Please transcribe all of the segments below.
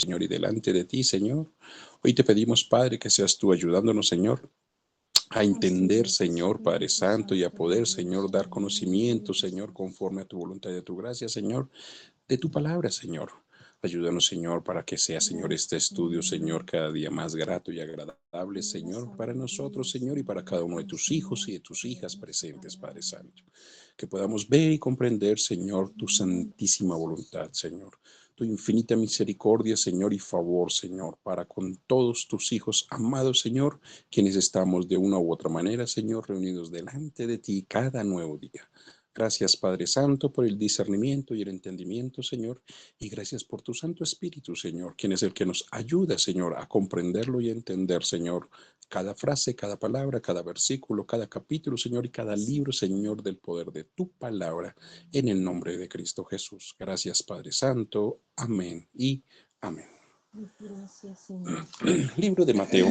Señor, y delante de ti, Señor. Hoy te pedimos, Padre, que seas tú ayudándonos, Señor, a Así entender, es, Señor, Padre Espíritu Santo, y a Santo de poder, Dios, Señor, en dar el nombre conocimiento, de Señor, Jesús. conforme a tu voluntad y a tu gracia, Señor, de tu palabra, Señor. Ayúdanos, Señor, para que sea, Señor, este Gracias, estudio, Señor. Señor, cada día más grato y agradable, Dame la Señor, para nosotros, sabiduría, Señor, y para Señor, cada uno de para tus hijos y enseñar de tus hijas poderosa presentes, Padre palabra. Santo. Que podamos ver y comprender, Señor, tu En el nombre de santísima Jesús. voluntad, Señor. Tu infinita misericordia, Señor, y favor, Señor, para con todos tus hijos amados, Señor, quienes estamos de una u otra manera, Señor, reunidos delante de ti cada nuevo día. Gracias, Padre Santo, por el discernimiento y el entendimiento, Señor, y gracias por tu Santo Espíritu, Señor, quien es el que nos ayuda, Señor, a comprenderlo y a entender, Señor, cada frase, cada palabra, cada versículo, cada capítulo, Señor, y cada libro, Señor, del poder de tu palabra, en el nombre de Cristo Jesús. Gracias, Padre Santo. Amén y amén. Gracias, Señor. Libro de Mateo,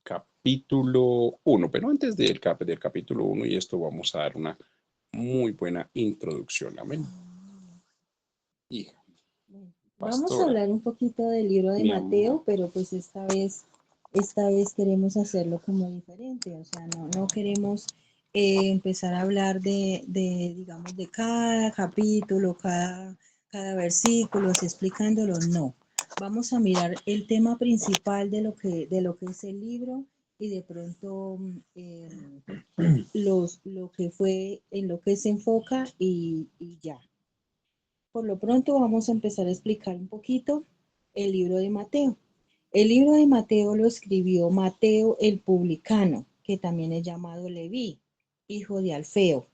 capítulo 1. Pero antes del capítulo 1, y esto vamos a dar una muy buena introducción. Amén. Y, Bueno, vamos a pastora, hablar un poquito del libro de mi amor, Mateo, pero pues esta vez queremos hacerlo como diferente, o sea, no queremos empezar a hablar digamos, de cada capítulo, cada versículo, así explicándolo, no. Vamos a mirar el tema principal de lo que es el libro y de pronto lo que fue, en lo que se enfoca y ya. Por lo pronto vamos a empezar a explicar un poquito el libro de Mateo. El libro de Mateo lo escribió Mateo el publicano, que también es llamado Leví, hijo de Alfeo.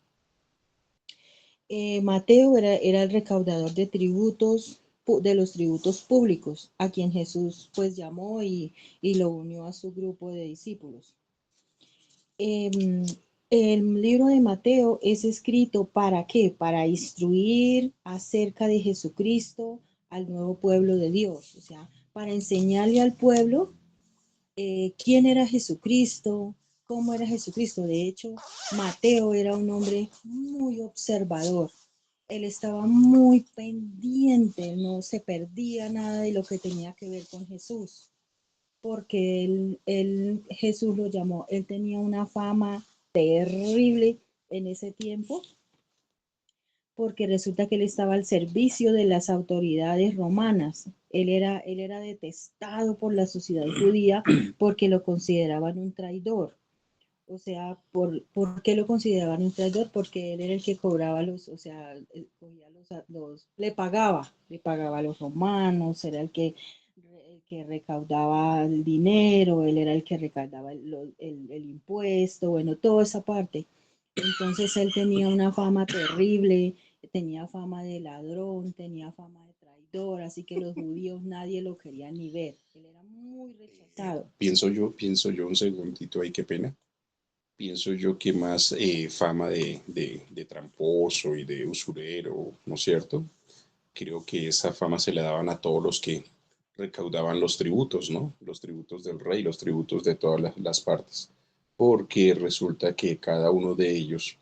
Mateo era el recaudador de tributos, de los tributos públicos, a quien Jesús pues llamó y lo unió a su grupo de discípulos. Em, el libro de Mateo es escrito ¿para qué? Para instruir acerca de Jesucristo al nuevo pueblo de Dios, o sea, para enseñarle al pueblo quién era Jesucristo, cómo era Jesucristo. De hecho, Mateo era un hombre muy observador. Él estaba muy pendiente, no se perdía nada de lo que tenía que ver con Jesús porque Jesús lo llamó, él tenía una fama terrible en ese tiempo, porque resulta que él estaba al servicio de las autoridades romanas. Él era detestado por la sociedad judía porque lo consideraban un traidor. O sea, ¿por qué lo consideraban un traidor? Porque él era el que cobraba o sea, cogía le pagaba a los romanos, era el que recaudaba el dinero, él era el que recaudaba el impuesto, bueno, toda esa parte. Entonces él tenía una fama terrible, tenía fama de ladrón, tenía fama de traidor, así que los judíos nadie lo quería ni ver. Él era muy rechazado. pienso yo un segundito ahí, qué pena. Pienso yo que más fama de tramposo y de usurero, ¿no es cierto? Creo que esa fama se le daban a todos los que recaudaban los tributos, ¿no? Los tributos del rey, los tributos de todas las partes. Porque resulta que cada uno de ellos,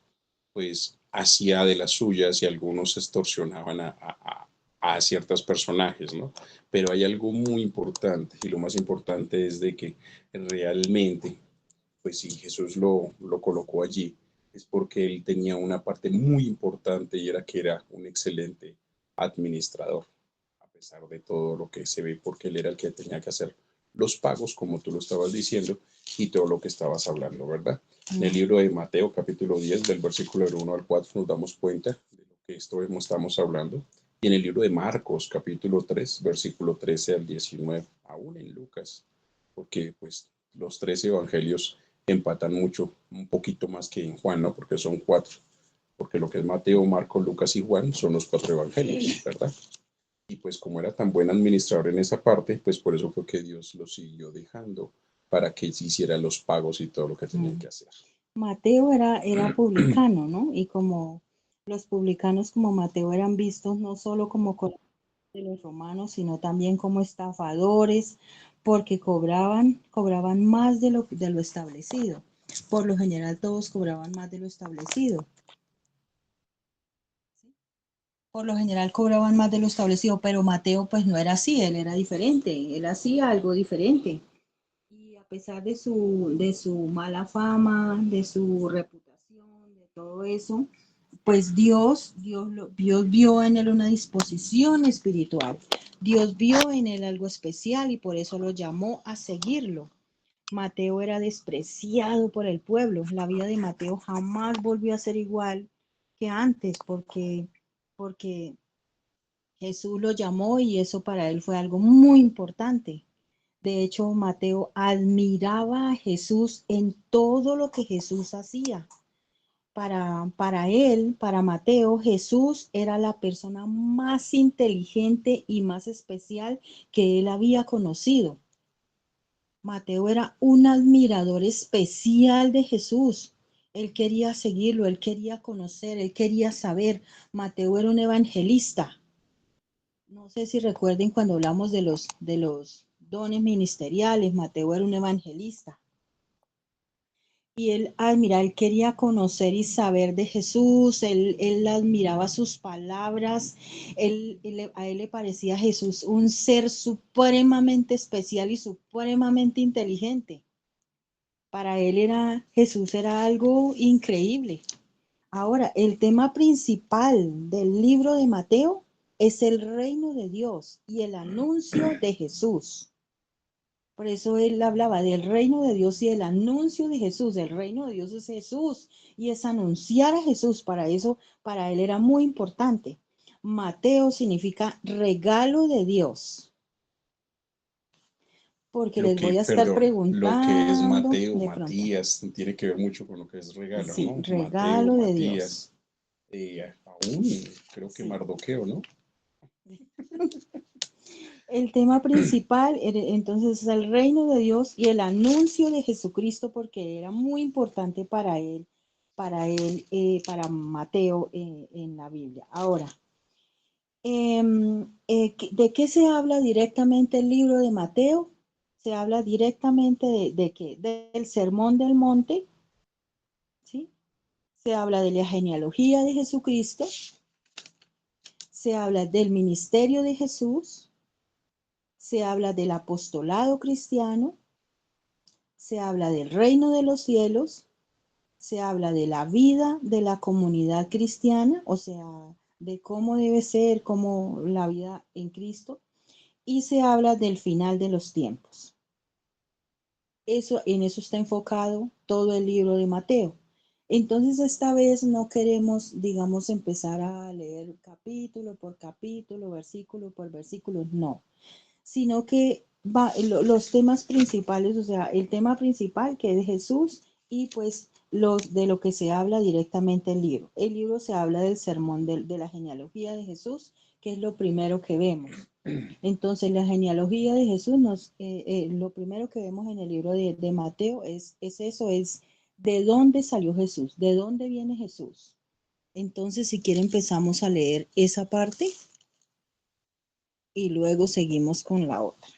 pues, hacía de las suyas y algunos extorsionaban a ciertos personajes, ¿no? Pero hay algo muy importante y lo más importante es de que realmente pues si Jesús lo colocó allí, es porque él tenía una parte muy importante y era que era un excelente administrador, a pesar de todo lo que se ve, porque él era el que tenía que hacer los pagos, como tú lo estabas diciendo, y todo lo que estabas hablando, ¿verdad? En el libro de Mateo, capítulo 10, del versículo del 1 al 4, nos damos cuenta de lo que estamos hablando. Y en el libro de Marcos, capítulo 3, versículo 13 al 19, aún en Lucas, porque pues los tres evangelios empatan mucho, un poquito más que en Juan, ¿no? Porque son cuatro. Porque lo que es Mateo, Marcos, Lucas y Juan son los cuatro evangelios, ¿verdad? Y pues como era tan buen administrador en esa parte, pues por eso fue que Dios lo siguió dejando para que se hiciera los pagos y todo lo que tenían Mm. que hacer. Mateo era publicano, ¿no? Y como los publicanos como Mateo eran vistos no solo como de los romanos, sino también como estafadores, porque cobraban más de lo establecido. Por lo general todos cobraban más de lo establecido. ¿Sí? Por lo general cobraban más de lo establecido, pero Mateo pues no era así, él era diferente, él hacía algo diferente. Y a pesar de su mala fama, de su reputación, de todo eso, pues Dios vio en él una disposición espiritual. Dios vio en él algo especial y por eso lo llamó a seguirlo. Mateo era despreciado por el pueblo. La vida de Mateo jamás volvió a ser igual que antes porque Jesús lo llamó y eso para él fue algo muy importante. De hecho, Mateo admiraba a Jesús en todo lo que Jesús hacía. Para él, para Mateo, Jesús era la persona más inteligente y más especial que él había conocido. Mateo era un admirador especial de Jesús. Él quería seguirlo, él quería conocer, él quería saber. Mateo era un evangelista. No sé si recuerden cuando hablamos de los dones ministeriales, Mateo era un evangelista. Y él, mira, él quería conocer y saber de Jesús, él admiraba sus palabras, a él le parecía Jesús un ser supremamente especial y supremamente inteligente. Para él Jesús era algo increíble. Ahora, el tema principal del libro de Mateo es el reino de Dios y el anuncio de Jesús. Por eso él hablaba del reino de Dios y el anuncio de Jesús. El reino de Dios es Jesús y es anunciar a Jesús. Para eso, para él era muy importante. Mateo significa regalo de Dios. Porque les voy a estar Lo que es preguntando Mateo, de pronto. Matías, tiene que ver mucho con lo que es regalo, Sí, ¿no? Mateo, regalo de Dios. Matías, aún creo que Sí. Mardoqueo, ¿no? El tema principal entonces es el reino de Dios y el anuncio de Jesucristo porque era muy importante para Mateo en la Biblia. Ahora, ¿de qué se habla directamente el libro de Mateo? Se habla directamente de qué? Del Sermón del Monte, ¿sí? Se habla de la genealogía de Jesucristo, se habla del ministerio de Jesús, se habla del apostolado cristiano, se habla del reino de los cielos, se habla de la vida de la comunidad cristiana, o sea, de cómo debe ser, cómo la vida en Cristo, y se habla del final de los tiempos. En eso está enfocado todo el libro de Mateo. Entonces, esta vez no queremos, digamos, empezar a leer capítulo, versículo por versículo, no, sino que los temas principales, o sea, el tema principal que es Jesús y pues de lo que se habla directamente el libro. El libro se habla del sermón de la genealogía de Jesús, que es lo primero que vemos. Entonces, la genealogía de Jesús, lo primero que vemos en el libro de Mateo es eso, es de dónde salió Jesús, de dónde viene Jesús. Entonces, si quiere, empezamos a leer esa parte y luego seguimos con la otra.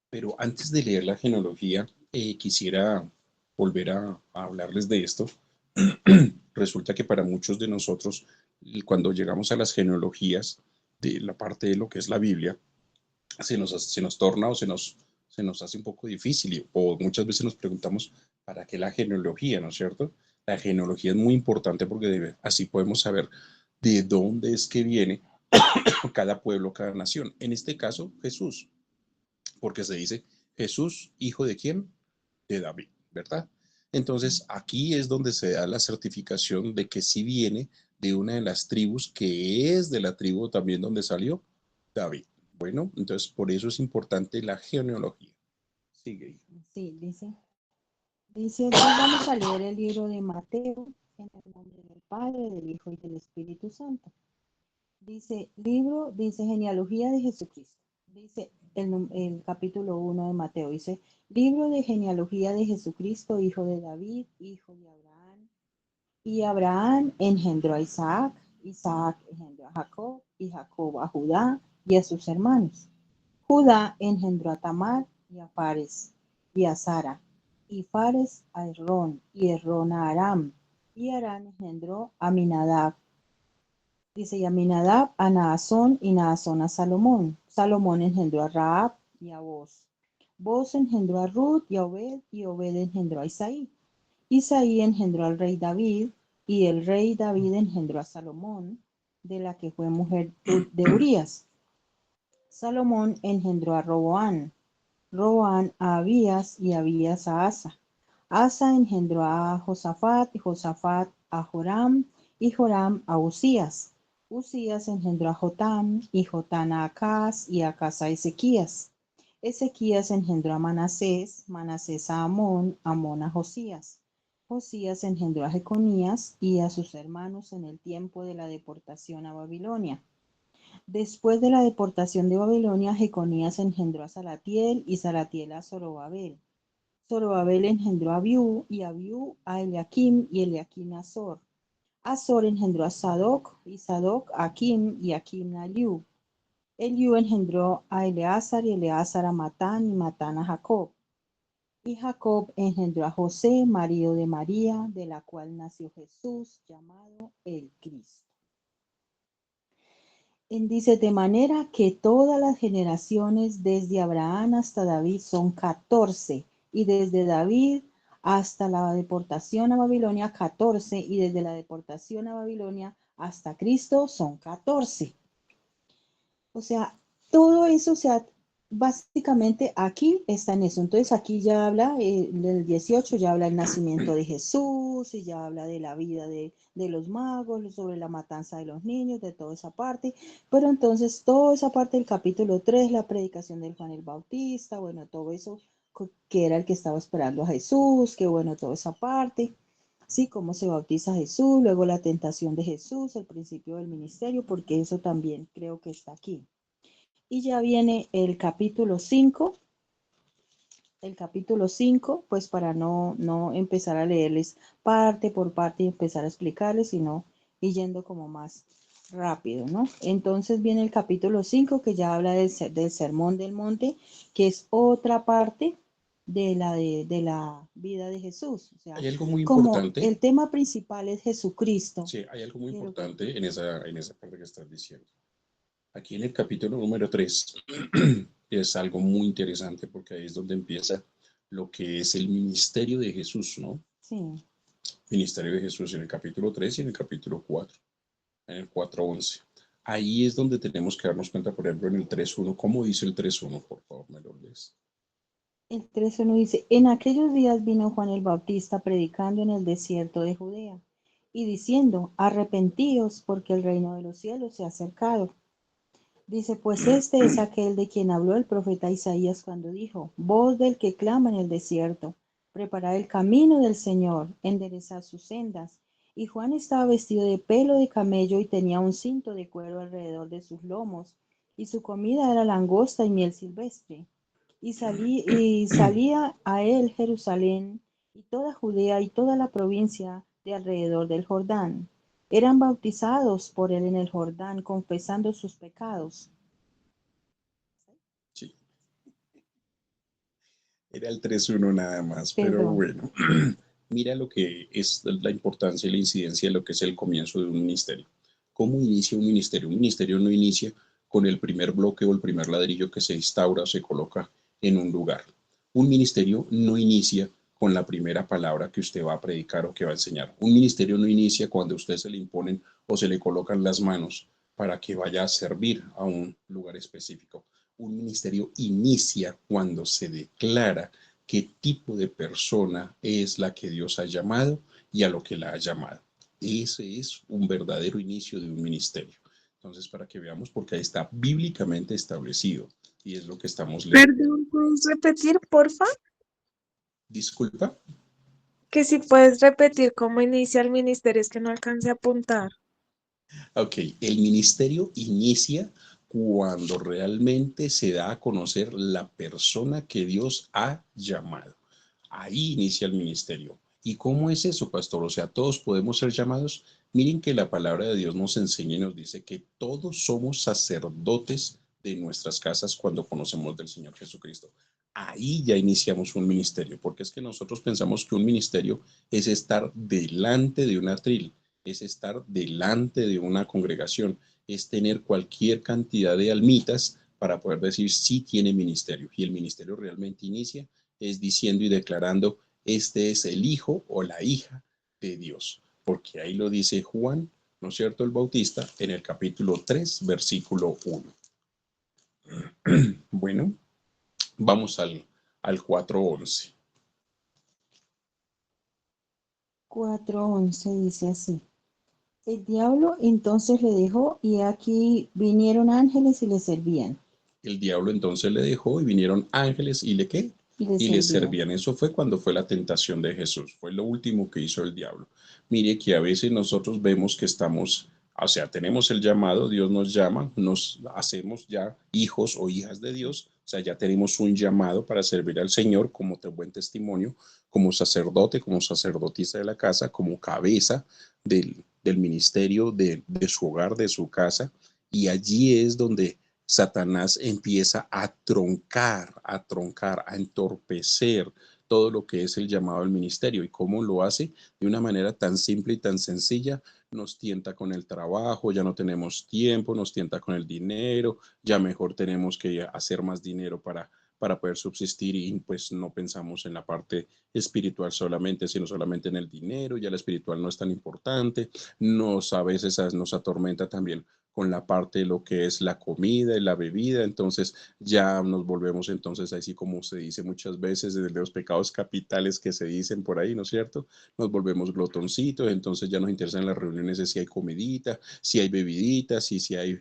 Pero antes de leer la genealogía, quisiera volver a hablarles de esto. Resulta que para muchos de nosotros, cuando llegamos a las genealogías de la parte de lo que es la Biblia, se nos torna o se nos hace un poco difícil o muchas veces nos preguntamos, ¿para qué la genealogía, no es cierto? La genealogía es muy importante porque así podemos saber de dónde es que viene cada pueblo, cada nación. En este caso, Jesús, porque se dice Jesús, hijo de quién? De David, ¿verdad? Entonces, aquí es donde se da la certificación de que sí viene de una de las tribus, que es de la tribu también donde salió David. Bueno, entonces por eso es importante la genealogía. Sigue. Sí, entonces vamos a leer el libro de Mateo en el nombre del Padre, del Hijo y del Espíritu Santo. Dice genealogía de Jesucristo. Dice el capítulo 1 de Mateo, dice, libro de genealogía de Jesucristo, hijo de David, hijo de Abraham. Y Abraham engendró a Isaac, Isaac engendró a Jacob, y Jacob a Judá y a sus hermanos. Judá engendró a Tamar y a Fares y a Sara, y Fares a Herrón, y Herrón a Aram, y Aram engendró a Minadab, Dice, y Aminadab a Naasón, y Naasón a Salomón. Salomón engendró a Rahab y a Boz. Boz engendró a Ruth y a Obed, y Obed engendró a Isaí. Isaí engendró al rey David, y el rey David engendró a Salomón, de la que fue mujer de Urías. Salomón engendró a Roboán, Roboán a Abías, y Abías a Asa. Asa engendró a Josafat, y Josafat a Joram, y Joram a Usías. Usías engendró a Jotam, y Jotam a Acaz, y Acaz a Ezequías. Ezequías engendró a Manasés, Manasés a Amón, Amón a Josías. Josías engendró a Jeconías y a sus hermanos en el tiempo de la deportación a Babilonia. Después de la deportación de Babilonia, Jeconías engendró a Salatiel, y Salatiel a Zorobabel. Zorobabel engendró a Abiú, y Abiú a Eliakim, y Eliakim a Azor. Azor engendró a Sadoc, y Sadoc a Akim, y Akim a Eliú. Eliú engendró a Eleazar, y Eleazar a Matán, y Matán a Jacob. Y Jacob engendró a José, marido de María, de la cual nació Jesús, llamado el Cristo. Dice, de manera que todas las generaciones desde Abraham hasta David son 14, y desde David hasta la deportación a Babilonia 14, y desde la deportación a Babilonia hasta Cristo son 14. O sea, todo eso, o sea, básicamente aquí está en eso. Entonces aquí ya habla, del 18 ya habla el nacimiento de Jesús, y ya habla de la vida de los magos, sobre la matanza de los niños, de toda esa parte. Pero entonces toda esa parte del capítulo 3, la predicación del Juan el Bautista, bueno, todo eso que era el que estaba esperando a Jesús, que bueno, toda esa parte. Sí, cómo se bautiza Jesús, luego la tentación de Jesús, el principio del ministerio, porque eso también creo que está aquí. Y ya viene el capítulo 5, pues para no empezar a leerles parte por parte y empezar a explicarles, sino y yendo como más rápido, ¿no? Entonces viene el capítulo 5 que ya habla del Sermón del Monte, que es otra parte de la vida de Jesús. O sea, Hay algo muy como importante. el tema principal es Jesucristo. Sí, hay algo muy Pero, importante en esa parte que estás diciendo. Aquí en el capítulo número 3 es algo muy interesante porque ahí es donde empieza lo que es el ministerio de Jesús, ¿no? sí. Ministerio de Jesús en el capítulo 3 y en el capítulo 4, en el 4:11. Ahí es donde tenemos que darnos cuenta, por ejemplo, en el 3:1, ¿cómo dice el 3:1? Por favor, me lo lees. El 13 nos dice, en aquellos días vino Juan el Bautista predicando en el desierto de Judea y diciendo, arrepentíos porque el reino de los cielos se ha acercado. Dice, pues este es aquel de quien habló el profeta Isaías cuando dijo, voz del que clama en el desierto, preparad el camino del Señor, enderezad sus sendas. Y Juan estaba vestido de pelo de camello y tenía un cinto de cuero alrededor de sus lomos, y su comida era langosta y miel silvestre. Y salía a él Jerusalén y toda Judea y toda la provincia de alrededor del Jordán. Eran bautizados por él en el Jordán, confesando sus pecados. Sí, era el 3:1 nada más, pero Perdón. bueno, mira lo que es la importancia y la incidencia de lo que es el comienzo de un ministerio. ¿Cómo inicia un ministerio? Un ministerio no inicia con el primer bloque o el primer ladrillo que se instaura o se coloca en un lugar. Un ministerio no inicia con la primera palabra que usted va a predicar o que va a enseñar. Un ministerio no inicia cuando a usted se le imponen o se le colocan las manos para que vaya a servir a un lugar específico. Un ministerio inicia cuando se declara qué tipo de persona es la que Dios ha llamado y a lo que la ha llamado. Ese es un verdadero inicio de un ministerio. Entonces, para que veamos, porque ahí está bíblicamente establecido y es lo que estamos leyendo. Perdón, ¿puedes repetir, porfa? Disculpa. Que si puedes repetir cómo inicia el ministerio, es que no alcancé a apuntar. Ok, el ministerio inicia cuando realmente se da a conocer la persona que Dios ha llamado. Ahí inicia el ministerio. ¿Y cómo es eso, pastor? O sea, todos podemos ser llamados. Miren que la palabra de Dios nos enseña y nos dice que todos somos sacerdotes de nuestras casas cuando conocemos del Señor Jesucristo. Ahí ya iniciamos un ministerio, porque es que nosotros pensamos que un ministerio es estar delante de un atril. es estar delante de una congregación, es tener cualquier cantidad de almitas para poder decir sí tiene ministerio. Y el ministerio realmente inicia es diciendo y declarando, este es el hijo o la hija de Dios, porque ahí lo dice Juan, ¿no es cierto? El Bautista en el capítulo 3, versículo 1. Bueno, vamos al 4:11. 4:11 dice así. El diablo entonces le dejó y aquí vinieron ángeles y le servían. El diablo entonces le dejó y vinieron ángeles y le ¿qué? Y le servían. Eso fue cuando fue la tentación de Jesús. Fue lo último que hizo el diablo. Mire que a veces nosotros vemos que estamos, o sea, tenemos el llamado, Dios nos llama, nos hacemos ya hijos o hijas de Dios. O sea, ya tenemos un llamado para servir al Señor como buen testimonio, como sacerdote, como sacerdotisa de la casa, como cabeza del ministerio de su hogar, de su casa. Y allí es donde Satanás empieza a troncar, a entorpecer todo lo que es el llamado al ministerio. ¿Y cómo lo hace? De una manera tan simple y tan sencilla. Nos tienta con el trabajo, ya no tenemos tiempo, nos tienta con el dinero, ya mejor tenemos que hacer más dinero para poder subsistir y pues no pensamos en la parte espiritual solamente, sino solamente en el dinero, ya la espiritual no es tan importante, a veces nos atormenta también con la parte de lo que es la comida y la bebida, entonces ya nos volvemos entonces así como se dice muchas veces de los pecados capitales que se dicen por ahí, ¿no es cierto? Nos volvemos glotoncitos, entonces ya nos interesan las reuniones de si hay comidita, si hay bebidita, si hay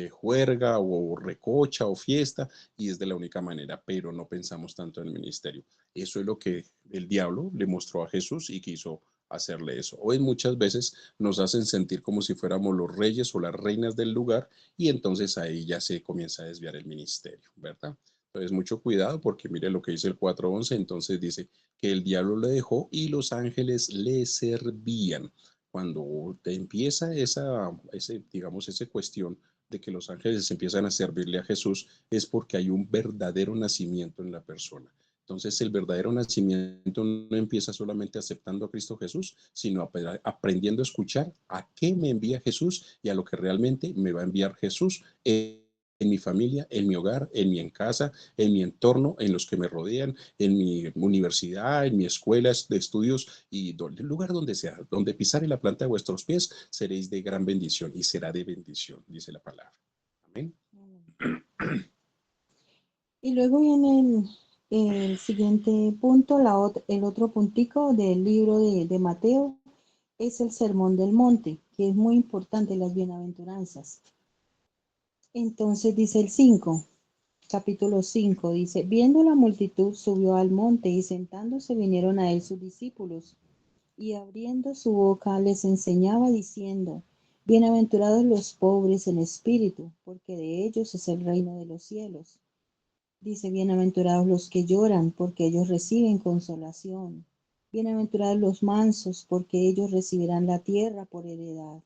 juerga o recocha o fiesta, y es de la única manera, pero no pensamos tanto en el ministerio. Eso es lo que el diablo le mostró a Jesús y quiso hacerle eso. Hoy muchas veces nos hacen sentir como si fuéramos los reyes o las reinas del lugar y entonces ahí ya se comienza a desviar el ministerio, ¿verdad? Entonces mucho cuidado porque mire lo que dice el 4:11, entonces dice que el diablo le dejó y los ángeles le servían. Cuando te empieza digamos, esa cuestión de que los ángeles empiezan a servirle a Jesús, es porque hay un verdadero nacimiento en la persona. Entonces el verdadero nacimiento no empieza solamente aceptando a Cristo Jesús, sino aprendiendo a escuchar a qué me envía Jesús y a lo que realmente me va a enviar Jesús en mi familia, en mi hogar, en mi casa, en mi entorno, en los que me rodean, en mi universidad, en mi escuela de estudios y el lugar donde sea, donde pisare la planta de vuestros pies, seréis de gran bendición y será de bendición, dice la palabra. Amén. Y luego viene el siguiente punto, el otro puntico del libro de Mateo, es el Sermón del Monte, que es muy importante, las bienaventuranzas. Entonces dice el 5, capítulo 5, dice, viendo la multitud subió al monte y sentándose vinieron a él sus discípulos y abriendo su boca les enseñaba diciendo, bienaventurados los pobres en espíritu, porque de ellos es el reino de los cielos. Dice, bienaventurados los que lloran, porque ellos reciben consolación. Bienaventurados los mansos, porque ellos recibirán la tierra por heredad.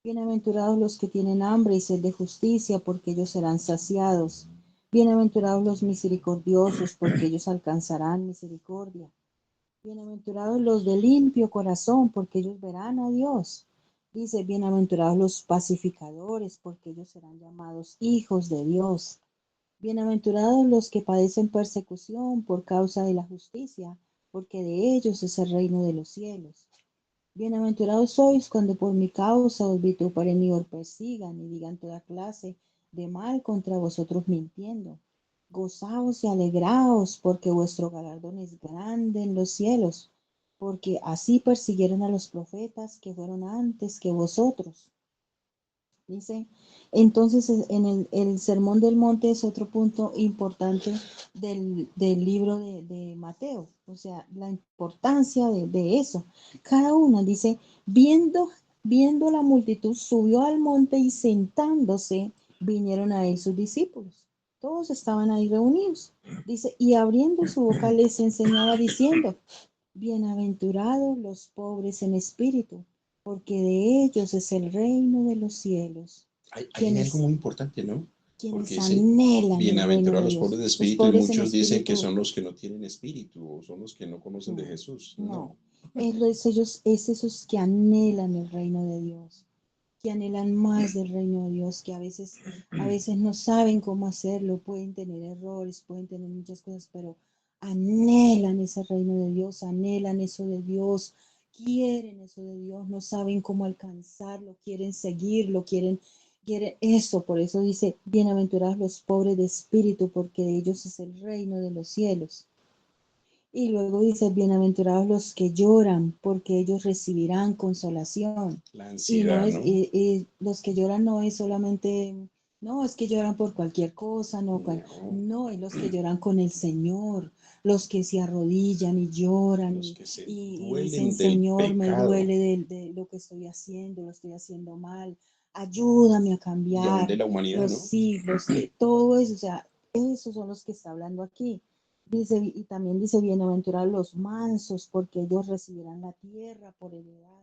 Bienaventurados los que tienen hambre y sed de justicia, porque ellos serán saciados. Bienaventurados los misericordiosos, porque ellos alcanzarán misericordia. Bienaventurados los de limpio corazón, porque ellos verán a Dios. Dice, bienaventurados los pacificadores, porque ellos serán llamados hijos de Dios. Bienaventurados los que padecen persecución por causa de la justicia, porque de ellos es el reino de los cielos. Bienaventurados sois cuando por mi causa os vituperen y os persigan y digan toda clase de mal contra vosotros mintiendo. Gozaos y alegraos, porque vuestro galardón es grande en los cielos, porque así persiguieron a los profetas que fueron antes que vosotros. Dice, entonces en el Sermón del Monte es otro punto importante del libro de Mateo, o sea, la importancia de eso. Cada una dice, viendo la multitud, subió al monte y sentándose, vinieron a él sus discípulos. Todos estaban ahí reunidos. Dice, y abriendo su boca les enseñaba diciendo, bienaventurados los pobres en espíritu, porque de ellos es el reino de los cielos. Hay algo muy importante, ¿no? Quienes Porque dice, anhelan el reino bienaventurados de los pobres Dios. de Los espíritu, y pobres en muchos dicen que espíritu, son los que no tienen espíritu o son los que no conocen de Jesús. no. No. Es esos que anhelan el reino de Dios, que anhelan más del reino de Dios, que a veces no saben cómo hacerlo, pueden tener errores, pueden tener muchas cosas, pero anhelan ese reino de Dios, anhelan eso de Dios, quieren eso de Dios, no saben cómo alcanzarlo, quieren seguirlo, quieren eso. Por eso dice, bienaventurados los pobres de espíritu, porque de ellos es el reino de los cielos. Y luego dice, bienaventurados los que lloran, porque ellos recibirán consolación. La Y no ansiedad, es, ¿no? los que lloran no es solamente, no, es que lloran por cualquier cosa, no, No, no, es los que lloran con el Señor, los que se arrodillan y lloran los que se y dicen, duelen del Señor, me pecado duele de lo que estoy haciendo, lo estoy haciendo mal, ayúdame a y aún de cambiar, la humanidad, los ¿no? siglos, todo eso, o sea, esos son los que está hablando aquí. Dice, y también dice, bienaventurados los mansos, porque ellos recibirán la tierra por heredad.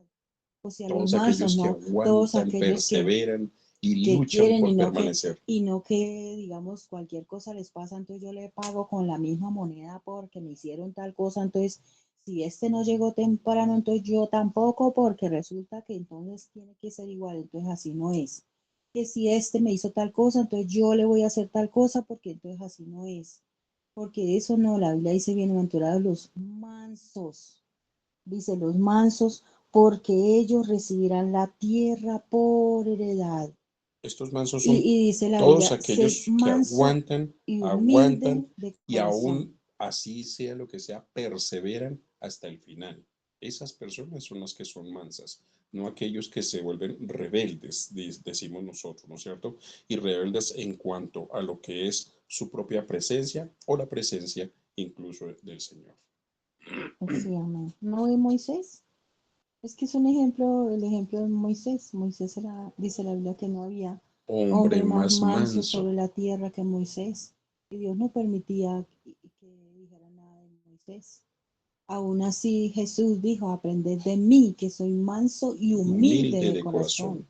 O sea, los Todos mansos, aquellos que ¿no? Todos aguantan, aquellos perseveran y que luchan quieren por permanecer. digamos, cualquier cosa les pasa, entonces yo le pago con la misma moneda porque me hicieron tal cosa, entonces, si este no llegó temprano, entonces yo tampoco, porque resulta que entonces tiene que ser igual, entonces así no es. Que si este me hizo tal cosa, entonces yo le voy a hacer tal cosa, porque entonces así no es. Porque eso no, la Biblia dice bienaventurados los mansos, dice los mansos, porque ellos recibirán la tierra por heredad. Estos mansos son Y dice la todos Biblia, sed aquellos que manso aguantan, y humilde aguantan de y corazón. aún así sea lo que sea, perseveran hasta el final. Esas personas son las que son mansas, no aquellos que se vuelven rebeldes, decimos nosotros, ¿no es cierto? Y rebeldes en cuanto a lo que es su propia presencia o la presencia incluso del Señor. Sí, amén. ¿No de Moisés? Es que es un ejemplo, el ejemplo de Moisés. Moisés dice la Biblia que no había Hombre hombre más más manso manso. sobre la tierra que Moisés. Y Dios no permitía que dijera nada de Moisés. Aún así Jesús dijo, aprended de mí, que soy manso y humilde Humilde de de corazón.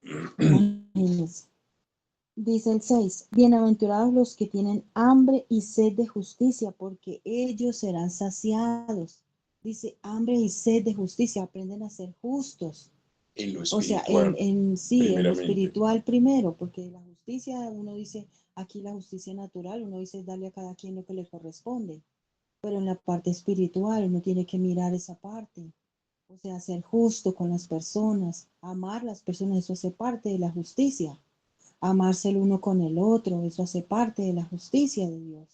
corazón. Imagínense. Dice el 6, bienaventurados los que tienen hambre y sed de justicia, porque ellos serán saciados. Dice, hambre y sed de justicia, aprenden a ser justos. En lo O sea, espiritual, sí, en lo primeramente. espiritual primero, porque la justicia, uno dice, aquí la justicia natural, uno dice darle a cada quien lo que le corresponde. Pero en la parte espiritual uno tiene que mirar esa parte. O sea, ser justo con las personas, amar las personas, eso hace parte de la justicia. Amarse el uno con el otro, eso hace parte de la justicia de Dios.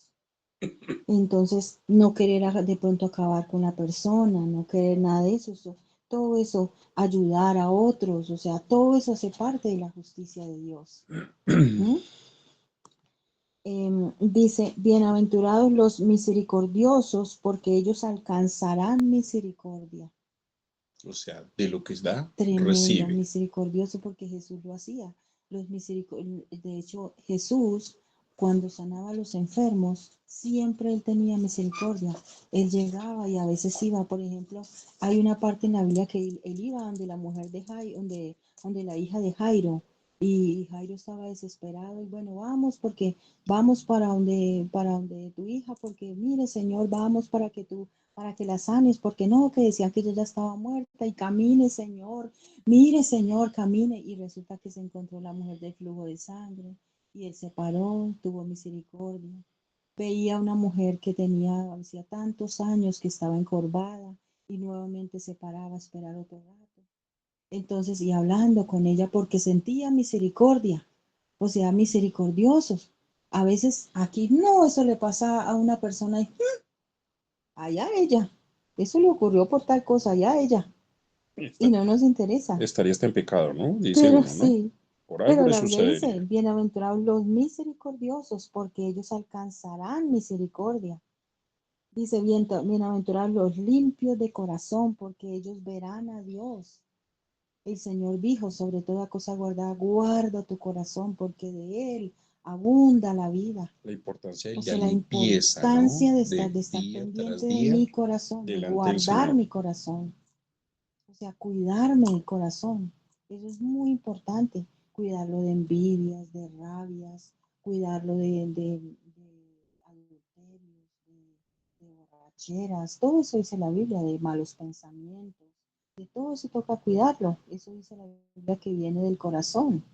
Entonces, no querer de pronto acabar con la persona, no querer nada de eso, todo eso, ayudar a otros, o sea, todo eso hace parte de la justicia de Dios. ¿Mm? Dice, bienaventurados los misericordiosos, porque ellos alcanzarán misericordia. O sea, de lo que da, Tremendo, recibe. misericordioso, porque Jesús lo hacía. De hecho, Jesús, cuando sanaba a los enfermos, siempre él tenía misericordia. Él llegaba y a veces iba, por ejemplo, hay una parte en la Biblia que él iba donde la mujer de Jairo, donde la hija de Jairo, y Jairo estaba desesperado, y bueno, vamos, porque vamos para donde tu hija, porque mire, Señor, vamos para que la sanes, porque no, que decían que ella ya estaba muerta, y camine, Señor, mire, Señor, camine. Y resulta que se encontró la mujer del flujo de sangre, y él se paró, tuvo misericordia. Veía una mujer que hacía tantos años que estaba encorvada, y nuevamente se paraba a esperar otro rato. Entonces, y hablando con ella porque sentía misericordia, o sea, misericordiosos. A veces aquí no, eso le pasa a una persona y allá ella. Eso le ocurrió por tal cosa, allá ella. Y no nos interesa. Estaría hasta en pecado, ¿no? Dice Pero uno, ¿no? sí, Por algo pero le la Biblia dice, sucedería. bienaventurados los misericordiosos, porque ellos alcanzarán misericordia. Dice, bienaventurados los limpios de corazón, porque ellos verán a Dios. El Señor dijo, sobre toda cosa guardada, guarda tu corazón, porque de él abunda la vida. La importancia de O la sea, la limpieza, ¿no? importancia De de estar día pendiente tras de día mi corazón, de delante del guardar Señor. mi corazón. O sea, cuidarme el corazón. Eso es muy importante. Cuidarlo de envidias, de rabias, cuidarlo de adulterios, de borracheras, todo eso dice la Biblia, de malos pensamientos, de todo eso toca cuidarlo. Eso dice la Biblia que viene del corazón.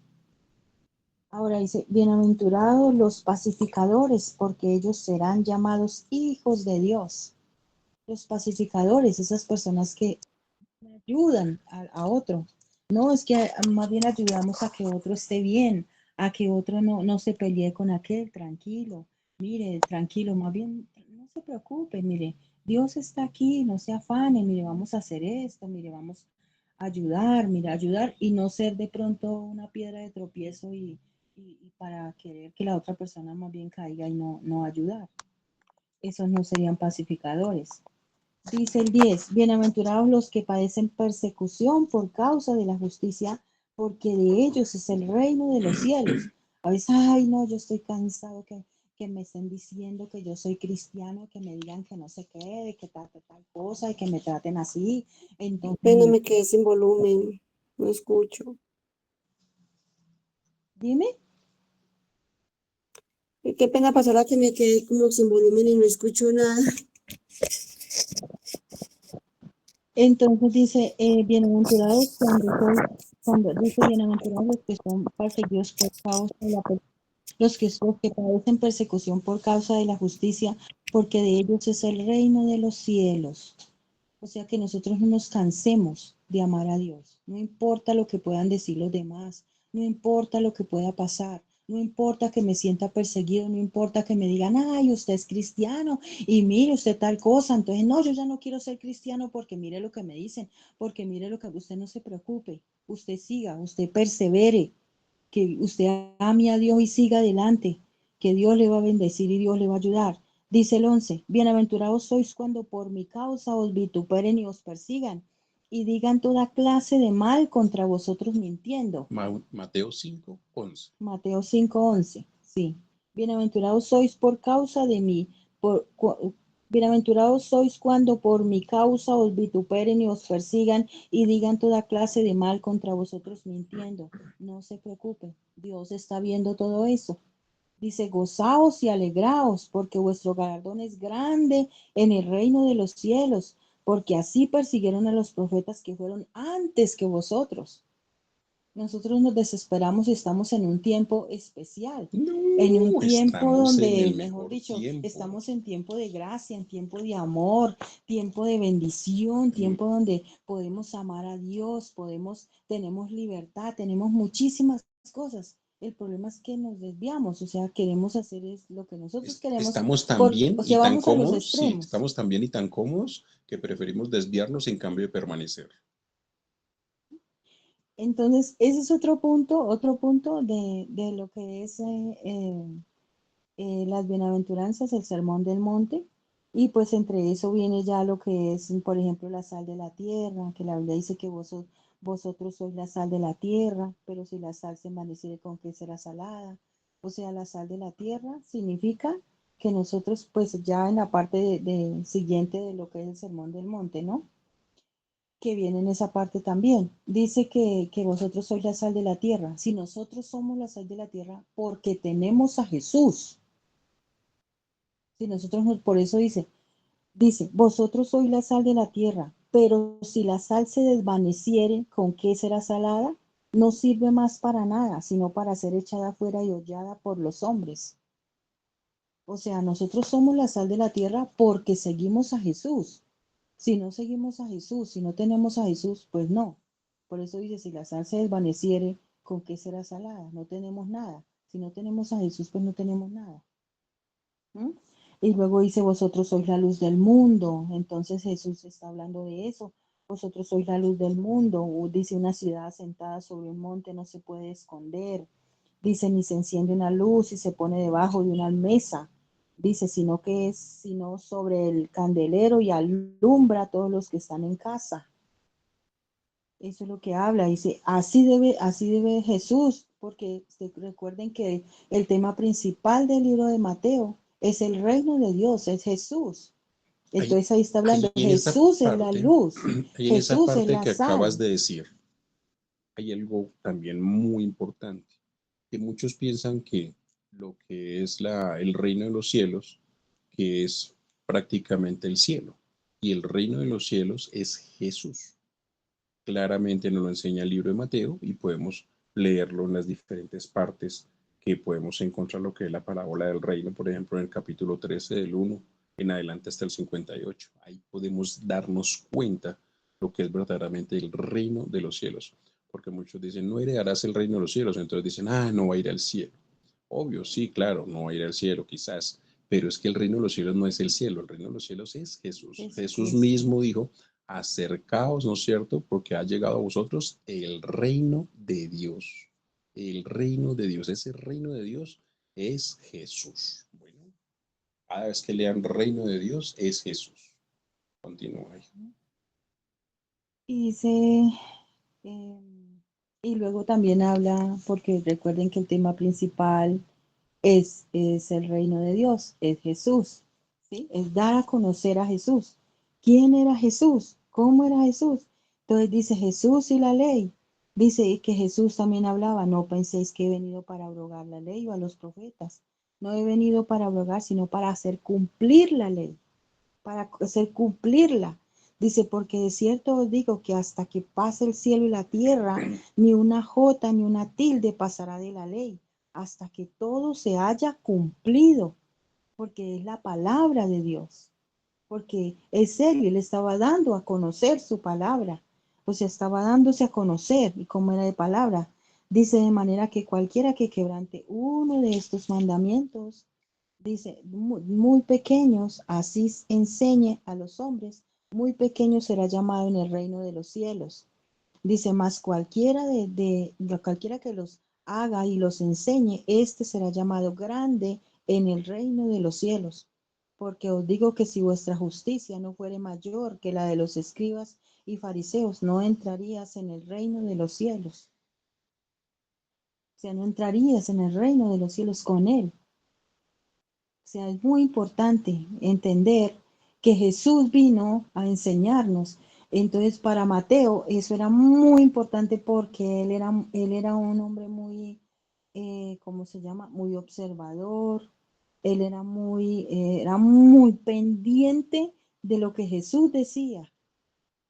Ahora dice, bienaventurados los pacificadores, porque ellos serán llamados hijos de Dios. Los pacificadores, esas personas que ayudan a otro. No, es que más bien ayudamos a que otro esté bien, a que otro no se pelee con aquel, tranquilo. Mire, tranquilo, más bien no se preocupe, mire, Dios está aquí, no se afane, mire, vamos a hacer esto, mire, vamos a ayudar, mire, ayudar y no ser de pronto una piedra de tropiezo y para querer que la otra persona más bien caiga y no ayudar. Esos no serían pacificadores. Dice el 10, bienaventurados los que padecen persecución por causa de la justicia, porque de ellos es el reino de los cielos. A veces, ay, no, yo estoy cansado que me estén diciendo que yo soy cristiano, que me digan que no sé qué, de que tal cosa, y que me traten así. Entonces, Pena, me quedé sin volumen, no escucho. dime. Qué pena pasará que me quedé como sin volumen y no escucho nada. Entonces dice, bienaventurados cuando dice bienaventurados los que son perseguidos por causa de los que padecen persecución por causa de la justicia, porque de ellos es el reino de los cielos. O sea que nosotros no nos cansemos de amar a Dios. No importa lo que puedan decir los demás, no importa lo que pueda pasar, no importa que me sienta perseguido, no importa que me digan, ay, usted es cristiano y mire usted tal cosa. Entonces, no, yo ya no quiero ser cristiano porque mire lo que me dicen, porque mire lo que usted no se preocupe, usted siga, usted persevere, que usted ame a Dios y siga adelante, que Dios le va a bendecir y Dios le va a ayudar. Dice el 11, bienaventurados sois cuando por mi causa os vituperen y os persigan y digan toda clase de mal contra vosotros mintiendo. Mateo 5:11. Mateo 5:11, sí. Bienaventurados sois por causa de mí, bienaventurados sois cuando por mi causa os vituperen y os persigan y digan toda clase de mal contra vosotros mintiendo. No se preocupen, Dios está viendo todo eso. Dice, gozaos y alegraos, porque vuestro galardón es grande en el reino de los cielos, porque así persiguieron a los profetas que fueron antes que vosotros. Nosotros nos desesperamos y estamos en un tiempo especial, en un No, tiempo estamos en donde, el mejor mejor dicho, tiempo. estamos en tiempo de gracia, en tiempo de amor, tiempo de bendición, tiempo donde podemos amar a Dios, tenemos libertad, tenemos muchísimas cosas. El problema es que nos desviamos, o sea, queremos hacer lo que nosotros queremos, Estamos tan bien o y sea, tan vamos a los cómodos, sí, extremos. estamos tan bien y tan cómodos que preferimos desviarnos en cambio de permanecer. Entonces, ese es otro punto de lo que es las bienaventuranzas, el sermón del monte, y pues entre eso viene ya lo que es, por ejemplo, la sal de la tierra, que la Biblia dice que vosotros sois la sal de la tierra, pero si la sal se envaneciere, ¿con qué será salada? O sea, la sal de la tierra significa que nosotros, pues ya en la parte siguiente de lo que es el sermón del monte, ¿no? Que viene en esa parte también. Dice que vosotros sois la sal de la tierra. Si nosotros somos la sal de la tierra, porque tenemos a Jesús. Si nosotros por eso dice, vosotros sois la sal de la tierra, pero si la sal se desvaneciere, ¿con qué será salada? No sirve más para nada, sino para ser echada fuera y hollada por los hombres. O sea, nosotros somos la sal de la tierra porque seguimos a Jesús. Si no seguimos a Jesús, si no tenemos a Jesús, pues no. Por eso dice, si la sal se desvaneciere, ¿con qué será salada? No tenemos nada. Si no tenemos a Jesús, pues no tenemos nada. ¿Mm? Y luego dice, vosotros sois la luz del mundo. Entonces Jesús está hablando de eso. Vosotros sois la luz del mundo. Dice, una ciudad asentada sobre un monte no se puede esconder. Dice, ni se enciende una luz y se pone debajo de una mesa. Dice, sino sobre el candelero y alumbra a todos los que están en casa. Eso es lo que habla. Dice, así debe Jesús, porque recuerden que el tema principal del libro de Mateo es el reino de Dios, es Jesús. Entonces ahí está hablando, En esa Jesús es la parte, luz, ahí en esa Jesús es parte la que acabas sal. de decir, hay algo también muy importante, que muchos piensan que lo que es el reino de los cielos, que es prácticamente el cielo. Y el reino de los cielos es Jesús. Claramente nos lo enseña el libro de Mateo y podemos leerlo en las diferentes partes que podemos encontrar lo que es la parábola del reino, por ejemplo, en el capítulo 13 del 1 en adelante hasta el 58. Ahí podemos darnos cuenta lo que es verdaderamente el reino de los cielos. Porque muchos dicen, no heredarás el reino de los cielos. Entonces dicen, no va a ir al cielo. Obvio, sí, claro, no va a ir al cielo quizás. Pero es que el reino de los cielos no es el cielo. El reino de los cielos es Jesús. Jesús Jesucristo. mismo dijo, acercaos, ¿no es cierto? Porque ha llegado a vosotros el reino de Dios. El reino de Dios, ese reino de Dios es Jesús. Bueno, cada vez que lean reino de Dios es Jesús. Continúa ahí. Y dice, y luego también habla, porque recuerden que el tema principal es el reino de Dios, es Jesús, ¿sí? Es dar a conocer a Jesús. ¿Quién era Jesús? ¿Cómo era Jesús? Entonces dice Jesús y la ley. Dice que Jesús también hablaba, no penséis que he venido para abrogar la ley o a los profetas. No he venido para abrogar, sino para hacer cumplir la ley, para hacer cumplirla. Dice, porque de cierto os digo que hasta que pase el cielo y la tierra, ni una jota ni una tilde pasará de la ley, hasta que todo se haya cumplido, porque es la palabra de Dios, porque es serio, él estaba dando a conocer su palabra, o sea, estaba dándose a conocer, y como era de palabra, dice de manera que cualquiera que quebrante uno de estos mandamientos, dice, muy pequeños, así enseñe a los hombres, muy pequeño será llamado en el reino de los cielos. Dice, más cualquiera cualquiera que los haga y los enseñe, este será llamado grande en el reino de los cielos. Porque os digo que si vuestra justicia no fuere mayor que la de los escribas y fariseos, no entrarías en el reino de los cielos. O sea, no entrarías en el reino de los cielos con él. O sea, es muy importante entender que Jesús vino a enseñarnos. Entonces, para Mateo, eso era muy importante porque él era un hombre muy, ¿cómo se llama? Muy observador. Él era muy pendiente de lo que Jesús decía,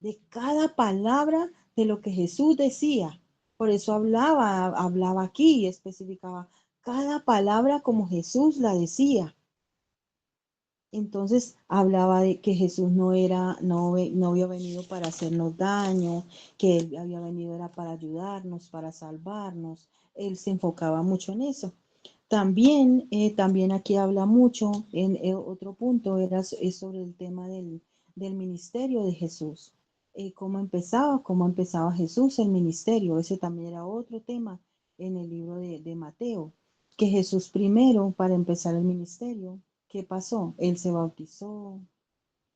de cada palabra de lo que Jesús decía. Por eso hablaba aquí y especificaba cada palabra como Jesús la decía. Entonces hablaba de que Jesús no había venido para hacernos daño, que él había venido era para ayudarnos, para salvarnos. Él se enfocaba mucho en eso. También aquí habla mucho, en otro punto, es sobre el tema del ministerio de Jesús. Cómo empezaba Jesús el ministerio. Ese también era otro tema en el libro de Mateo, que Jesús primero, para empezar el ministerio, ¿qué pasó? Él se bautizó,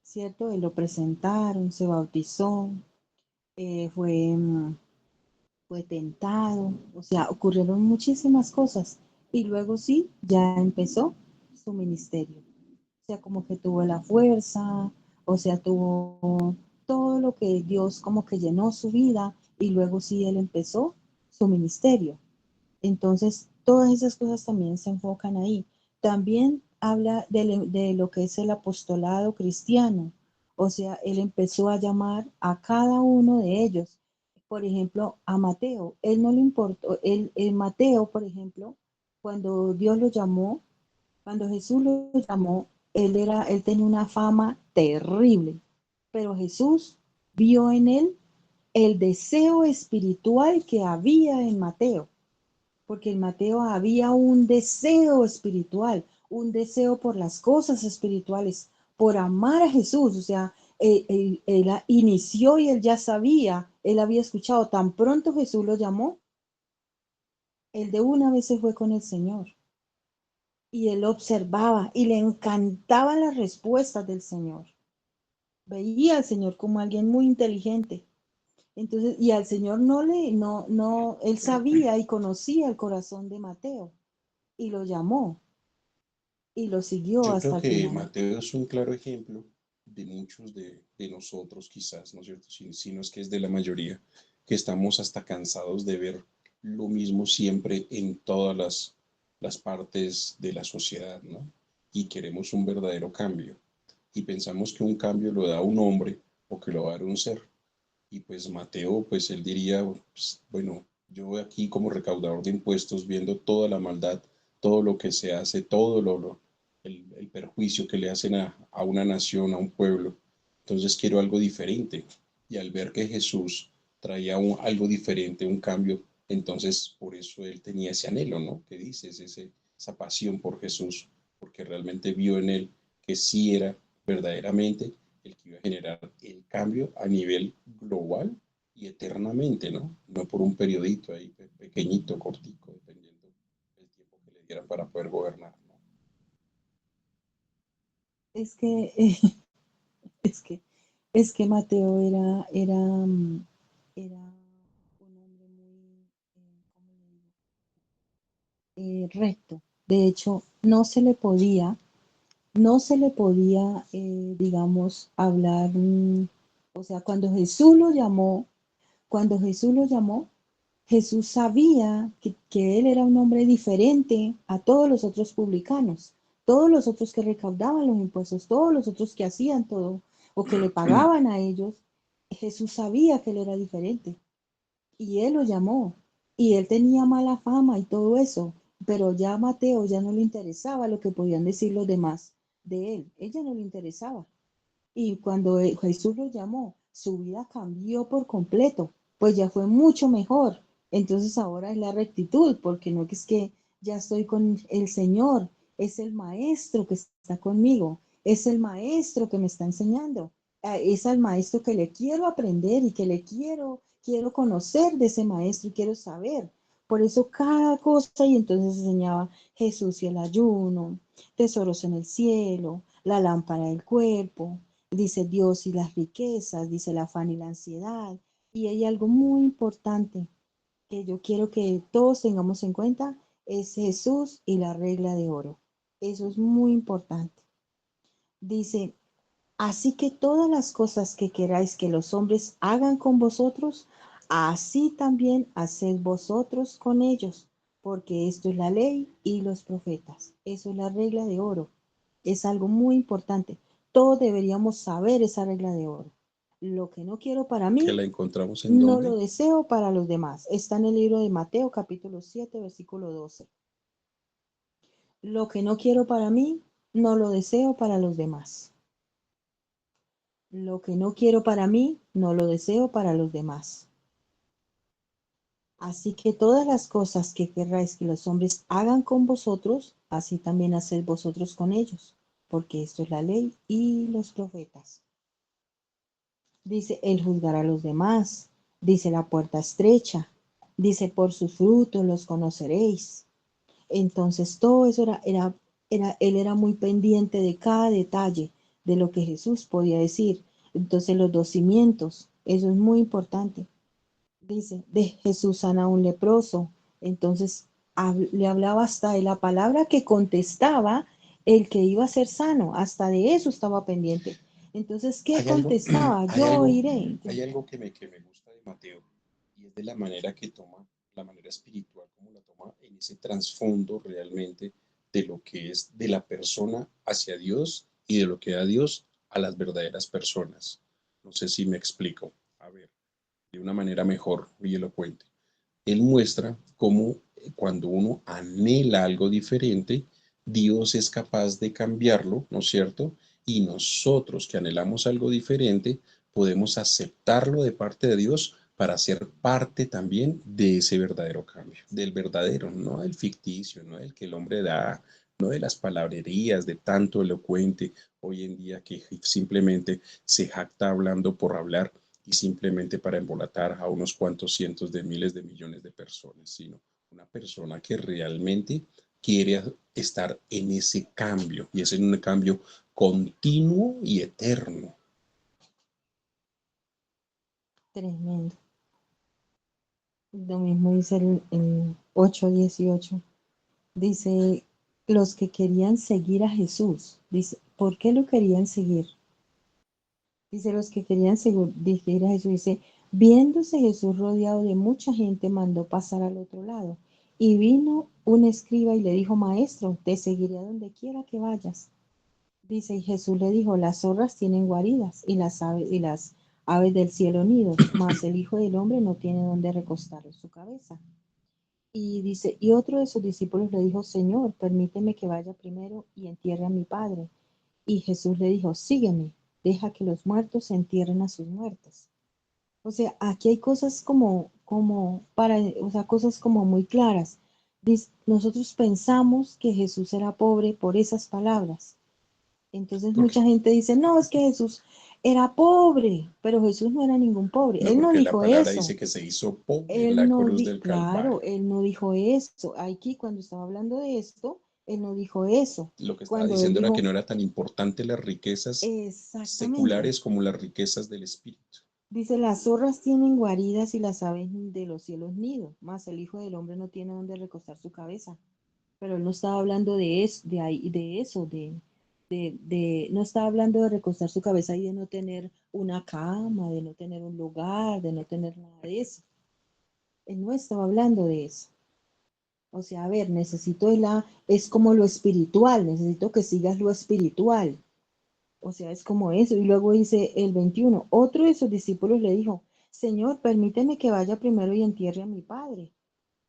¿cierto? Él lo presentaron, se bautizó, eh, fue, mm, fue tentado, o sea, ocurrieron muchísimas cosas. Y luego sí, ya empezó su ministerio. O sea, como que tuvo la fuerza, o sea, tuvo todo lo que Dios como que llenó su vida y luego sí, él empezó su ministerio. Entonces, todas esas cosas también se enfocan ahí. También habla de lo que es el apostolado cristiano. O sea, él empezó a llamar a cada uno de ellos. Por ejemplo, a Mateo. Él no le importó. Mateo, por ejemplo, cuando Dios lo llamó, cuando Jesús lo llamó, él tenía una fama terrible. Pero Jesús vio en él el deseo espiritual que había en Mateo, porque en Mateo había un deseo espiritual, un deseo por las cosas espirituales, por amar a Jesús. O sea, él inició y él ya sabía, él había escuchado, tan pronto Jesús lo llamó, él de una vez se fue con el Señor. Y él observaba y le encantaban las respuestas del Señor. Veía al Señor como alguien muy inteligente. Entonces, y al Señor él sabía y conocía el corazón de Mateo y lo llamó y lo siguió Yo hasta creo el que final. Mateo es un claro ejemplo de muchos de nosotros, quizás, ¿no es cierto? Si no es que es de la mayoría, que estamos hasta cansados de ver lo mismo siempre en todas las partes de la sociedad, ¿no? Y queremos un verdadero cambio. y pensamos que un cambio lo da un hombre o que lo va a dar un ser. Y pues Mateo, pues él diría, pues, bueno, yo aquí como recaudador de impuestos, viendo toda la maldad, todo lo que se hace, el perjuicio que le hacen a una nación, a un pueblo, entonces quiero algo diferente. Y al ver que Jesús traía algo diferente, un cambio, entonces por eso él tenía ese anhelo, ¿no? Que dices, esa pasión por Jesús, porque realmente vio en él que sí era verdaderamente el que iba a generar el cambio a nivel global y eternamente, ¿no? No por un periodito ahí pequeñito, cortico, dependiendo del tiempo que le dieran para poder gobernar, ¿no? Es que, es que, es que Mateo era un hombre muy, ¿cómo le digo? Recto. De hecho, no se le podía, digamos, hablar, o sea, cuando Jesús lo llamó, Jesús sabía que él era un hombre diferente a todos los otros publicanos, todos los otros que recaudaban los impuestos, todos los otros que hacían todo o que le pagaban a ellos. Jesús sabía que él era diferente y él lo llamó y él tenía mala fama y todo eso, pero ya a Mateo ya no le interesaba lo que podían decir los demás de él, ella no le interesaba. Y cuando Jesús lo llamó, su vida cambió por completo, pues ya fue mucho mejor. Entonces ahora es la rectitud, porque no es que ya estoy con el Señor, es el Maestro que está conmigo, es el Maestro que me está enseñando, es al Maestro que le quiero aprender y que quiero conocer de ese Maestro y quiero saber. Por eso cada cosa, y entonces enseñaba Jesús y el ayuno, tesoros en el cielo, la lámpara del cuerpo, dice Dios y las riquezas, dice el afán y la ansiedad. Y hay algo muy importante que yo quiero que todos tengamos en cuenta, es Jesús y la regla de oro. Eso es muy importante. Dice, así que todas las cosas que queráis que los hombres hagan con vosotros, así también haced vosotros con ellos, porque esto es la ley y los profetas. Eso es la regla de oro. Es algo muy importante. Todos deberíamos saber esa regla de oro. Lo que no quiero para Que la mí, encontramos en no lo dónde. deseo para los demás. Está en el libro de Mateo, capítulo 7, versículo 12. Lo que no quiero para mí, no lo deseo para los demás. Lo que no quiero para mí, no lo deseo para los demás. Así que todas las cosas que querráis que los hombres hagan con vosotros, así también haced vosotros con ellos, porque esto es la ley y los profetas. Dice, el juzgar a los demás, dice la puerta estrecha, dice, por sus frutos los conoceréis. Entonces todo eso él era muy pendiente de cada detalle de lo que Jesús podía decir. Entonces los dos cimientos, eso es muy importante. Dice, de Jesús sana a un leproso. Entonces le hablaba hasta de la palabra que contestaba el que iba a ser sano, hasta de eso estaba pendiente. Entonces, ¿qué Hay algo, contestaba? hay Yo algo, oiré. hay algo que me gusta de Mateo y es de la manera que toma, la manera espiritual, como la toma en ese trasfondo realmente de lo que es de la persona hacia Dios y de lo que da Dios a las verdaderas personas. No sé si me explico. A ver, de una manera mejor y elocuente. Él muestra cómo cuando uno anhela algo diferente, Dios es capaz de cambiarlo, ¿no es cierto? Y nosotros que anhelamos algo diferente, podemos aceptarlo de parte de Dios para ser parte también de ese verdadero cambio, del verdadero, no del ficticio, no del que el hombre da, no de las palabrerías de tanto elocuente hoy en día que simplemente se jacta hablando por hablar y simplemente para embolatar a unos cuantos cientos de miles de millones de personas, sino una persona que realmente quiere estar en ese cambio y es en un cambio continuo y eterno. Tremendo. Lo mismo dice el 8:18. Dice, los que querían seguir a Jesús. Dice, ¿por qué lo querían seguir? Dice, los que querían seguir a Jesús. Dice, viéndose Jesús rodeado de mucha gente, mandó pasar al otro lado. Y vino un escriba y le dijo, maestro, te seguiré a donde quiera que vayas. Dice, y Jesús le dijo, las zorras tienen guaridas y las aves del cielo nidos, mas el Hijo del Hombre no tiene donde recostar su cabeza. Y dice, y otro de sus discípulos le dijo, Señor, permíteme que vaya primero y entierre a mi padre. Y Jesús le dijo, sígueme, deja que los muertos entierren a sus muertos. O sea, aquí hay cosas o sea, cosas como muy claras. Nosotros pensamos que Jesús era pobre por esas palabras. Entonces Porque, mucha gente dice, no, es que Jesús era pobre, pero Jesús no era ningún pobre. no, Él no porque la dijo palabra eso. dice que se hizo pobre en Él la no cruz di, del claro, Calvario. él no dijo eso. Aquí cuando estaba hablando de esto, él no dijo eso. Lo que estaba Cuando él diciendo era que dijo, no era tan importante las riquezas exactamente, seculares como las riquezas del espíritu. dice, las zorras tienen guaridas y las aves de los cielos nidos, mas el Hijo del Hombre no tiene donde recostar su cabeza. Pero él no estaba hablando de eso, no estaba hablando de recostar su cabeza y de no tener una cama, de no tener un lugar, de no tener nada de eso. Él no estaba hablando de eso. O sea, a ver, es como lo espiritual, necesito que sigas lo espiritual. O sea, es como eso. Y luego dice el 21, otro de sus discípulos le dijo, Señor, permíteme que vaya primero y entierre a mi padre.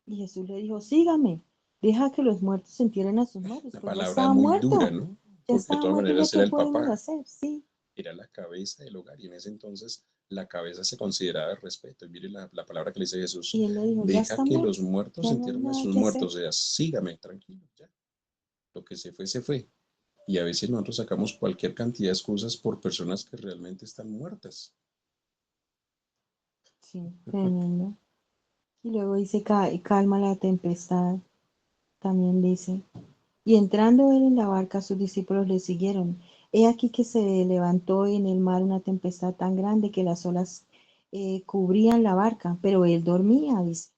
Y Jesús le dijo, sígame, deja que los muertos entierren a sus muertos. Una Pues ya palabra estaba muy dura, muerto, ¿no? ya Porque de estaba todas muerto, ya maneras qué era el podemos papá, hacer, sí. era la cabeza del hogar y en ese entonces la cabeza se consideraba de respeto. Y mire la palabra que le dice Jesús, Y él le dijo, ya deja está que muerto, los muertos ya no hay entierren a nada sus que hacer. muertos, o sea, sígame, tranquilo, ya. Lo que se fue, se fue. Y a veces nosotros sacamos cualquier cantidad de excusas por personas que realmente están muertas. Sí, tremendo. Y luego dice, calma la tempestad, también dice. Y entrando él en la barca, sus discípulos le siguieron. He aquí que se levantó en el mar una tempestad tan grande que las olas cubrían la barca, pero él dormía, dice.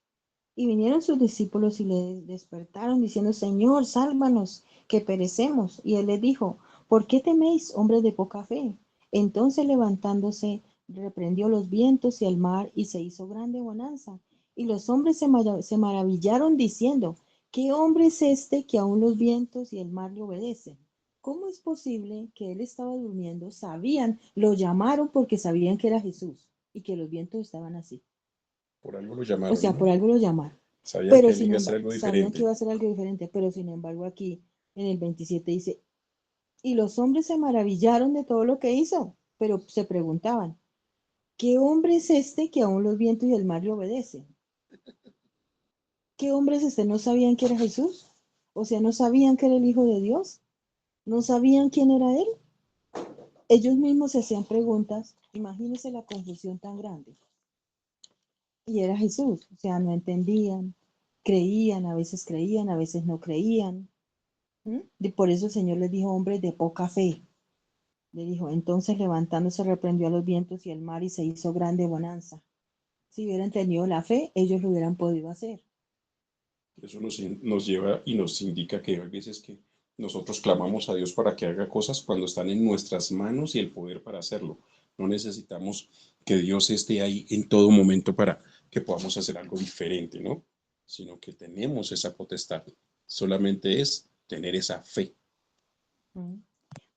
Y vinieron sus discípulos y le despertaron diciendo, Señor, sálvanos, que perecemos. Y él les dijo, ¿por qué teméis, hombres de poca fe? Entonces levantándose, reprendió los vientos y el mar y se hizo grande bonanza. Y los hombres se maravillaron diciendo, ¿qué hombre es este que aún los vientos y el mar le obedecen? ¿Cómo es posible que él estaba durmiendo? Lo llamaron porque sabían que era Jesús y que los vientos estaban así. Por algo lo O llamaron, sea, por ¿no? algo lo llamaron. Sabían que Pero él sin iba a hacer embargo, algo sabían que diferente. iba a ser algo diferente, pero sin embargo aquí en el 27 dice, y los hombres se maravillaron de todo lo que hizo, pero se preguntaban, ¿qué hombre es este que aún los vientos y el mar le obedecen? ¿Qué hombre es este? ¿No sabían que era Jesús? O sea, ¿no sabían que era el Hijo de Dios? ¿No sabían quién era él? Ellos mismos se hacían preguntas, imagínense la confusión tan grande. Y era Jesús, o sea, no entendían, creían, a veces no creían. ¿Mm? Y por eso el Señor les dijo, hombres de poca fe. Le dijo, entonces levantándose reprendió a los vientos y el mar y se hizo grande bonanza. Si hubieran tenido la fe, ellos lo hubieran podido hacer. Eso nos lleva y nos indica que hay veces que nosotros clamamos a Dios para que haga cosas cuando están en nuestras manos y el poder para hacerlo. No necesitamos que Dios esté ahí en todo momento para que podamos hacer algo diferente, ¿no? Sino que tenemos esa potestad. Solamente es tener esa fe. ¿Mm?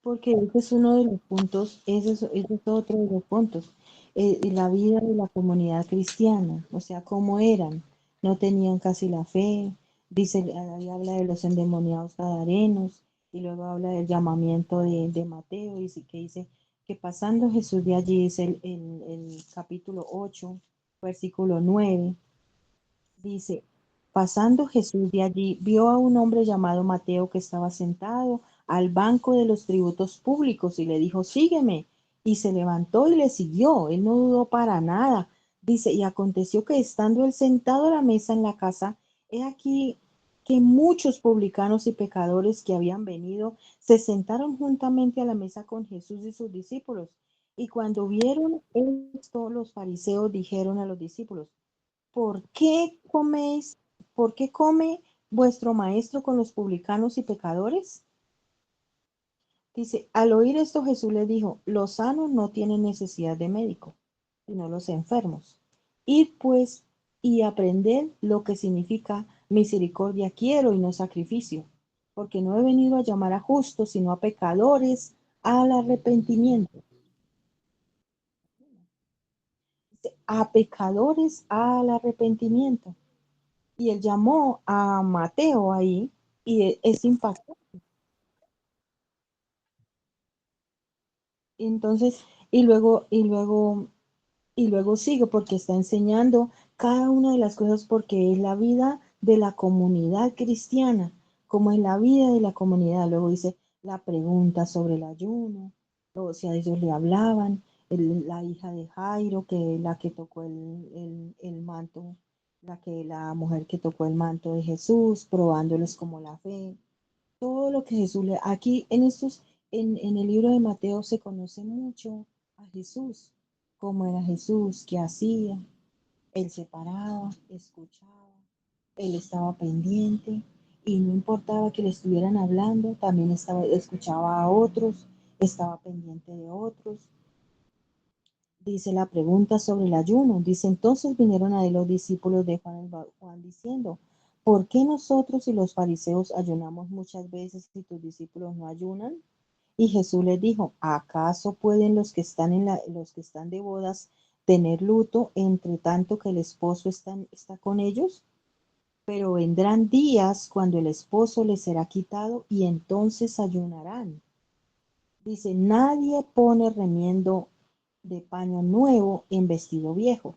Porque ese es uno de los puntos, ese es otro de los puntos. La vida de la comunidad cristiana, o sea, cómo eran, no tenían casi la fe. Dice, ahí habla de los endemoniados gadarenos, y luego habla del llamamiento de Mateo, y sí que dice que pasando Jesús de allí, es el capítulo 8 versículo 9 dice, pasando Jesús de allí, vio a un hombre llamado Mateo que estaba sentado al banco de los tributos públicos y le dijo, sígueme. Y se levantó y le siguió. Él no dudó para nada. Dice, y aconteció que estando él sentado a la mesa en la casa, he aquí que muchos publicanos y pecadores que habían venido se sentaron juntamente a la mesa con Jesús y sus discípulos. Y cuando vieron esto, los fariseos dijeron a los discípulos, ¿por qué coméis, por qué come vuestro maestro con los publicanos y pecadores? Dice, al oír esto Jesús le dijo, los sanos no tienen necesidad de médico, sino los enfermos. Id pues y aprended lo que significa misericordia quiero y no sacrificio, porque no he venido a llamar a justos, sino a pecadores al arrepentimiento, a pecadores al arrepentimiento. Y él llamó a Mateo ahí y es impactante. Entonces, y luego sigue porque está enseñando cada una de las cosas porque es la vida de la comunidad cristiana, como es la vida de la comunidad. Luego dice la pregunta sobre el ayuno, o sea, ellos le hablaban, la hija de Jairo, que la que tocó el manto, la mujer que tocó el manto de Jesús, probándoles como la fe, todo lo que Jesús le, aquí en el libro de Mateo se conoce mucho a Jesús, cómo era Jesús, qué hacía, él se paraba, escuchaba, él estaba pendiente y no importaba que le estuvieran hablando, también escuchaba a otros, estaba pendiente de otros. Dice la pregunta sobre el ayuno. Dice, entonces vinieron a él los discípulos de Juan diciendo, ¿por qué nosotros y los fariseos ayunamos muchas veces y tus discípulos no ayunan? Y Jesús les dijo, ¿acaso pueden los que están de bodas tener luto entre tanto que el esposo está con ellos? Pero vendrán días cuando el esposo les será quitado y entonces ayunarán. Dice, nadie pone remiendo de paño nuevo en vestido viejo,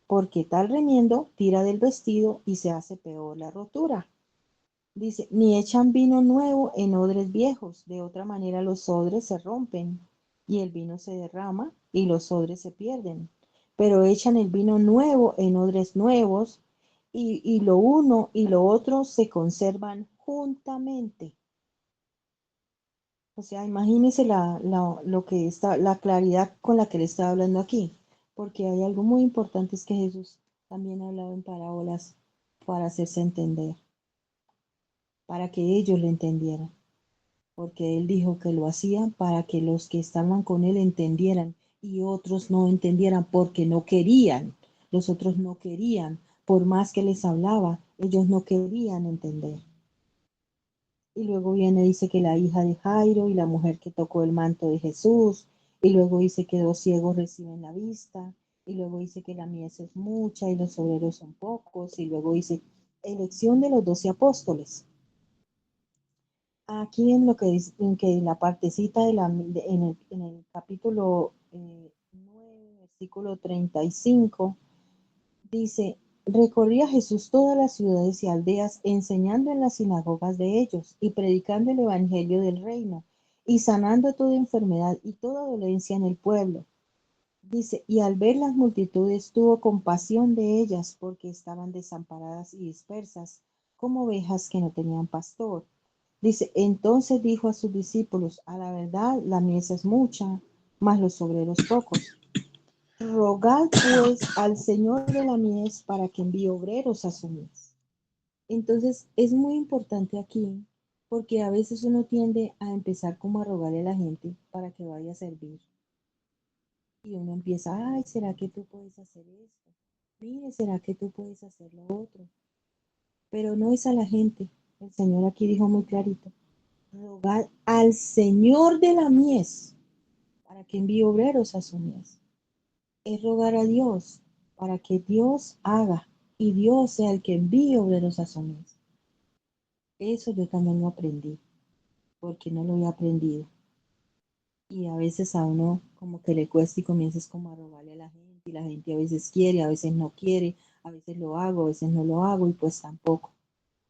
porque tal remiendo tira del vestido y se hace peor la rotura. Dice, ni echan vino nuevo en odres viejos, de otra manera los odres se rompen y el vino se derrama y los odres se pierden. Pero echan el vino nuevo en odres nuevos y lo uno y lo otro se conservan juntamente. O sea, imagínese lo que está, la claridad con la que le está hablando aquí, porque hay algo muy importante, es que Jesús también ha hablado en parábolas para hacerse entender, para que ellos le entendieran, porque él dijo que lo hacía para que los que estaban con él entendieran y otros no entendieran porque no querían, los otros no querían, por más que les hablaba, ellos no querían entender. Y luego viene, dice que la hija de Jairo y la mujer que tocó el manto de Jesús. Y luego dice que 2 ciegos reciben la vista. Y luego dice que la mies es mucha y los obreros son pocos. Y luego dice, elección de los 12 apóstoles. Aquí en lo que dice, en que la partecita en el capítulo 9, versículo 35, dice, recorría Jesús todas las ciudades y aldeas, enseñando en las sinagogas de ellos y predicando el evangelio del reino y sanando toda enfermedad y toda dolencia en el pueblo. Dice, y al ver las multitudes tuvo compasión de ellas porque estaban desamparadas y dispersas, como ovejas que no tenían pastor. Dice, entonces dijo a sus discípulos, a la verdad la mies es mucha, mas los obreros pocos. Rogad pues al Señor de la mies para que envíe obreros a su mies. Entonces es muy importante aquí porque a veces uno tiende a empezar como a rogarle a la gente para que vaya a servir. Y uno empieza, ay, ¿será que tú puedes hacer esto? Mire, ¿será que tú puedes hacer lo otro? Pero no es a la gente. El Señor aquí dijo muy clarito, rogad al Señor de la mies para que envíe obreros a su mies. Es rogar a Dios para que Dios haga y Dios sea el que envíe obreros a su mies. Eso yo también lo aprendí, porque no lo había aprendido. Y a veces a uno como que le cuesta y comienzas como a rogarle a la gente, y la gente a veces quiere, a veces no quiere, a veces lo hago, a veces no lo hago, y pues tampoco.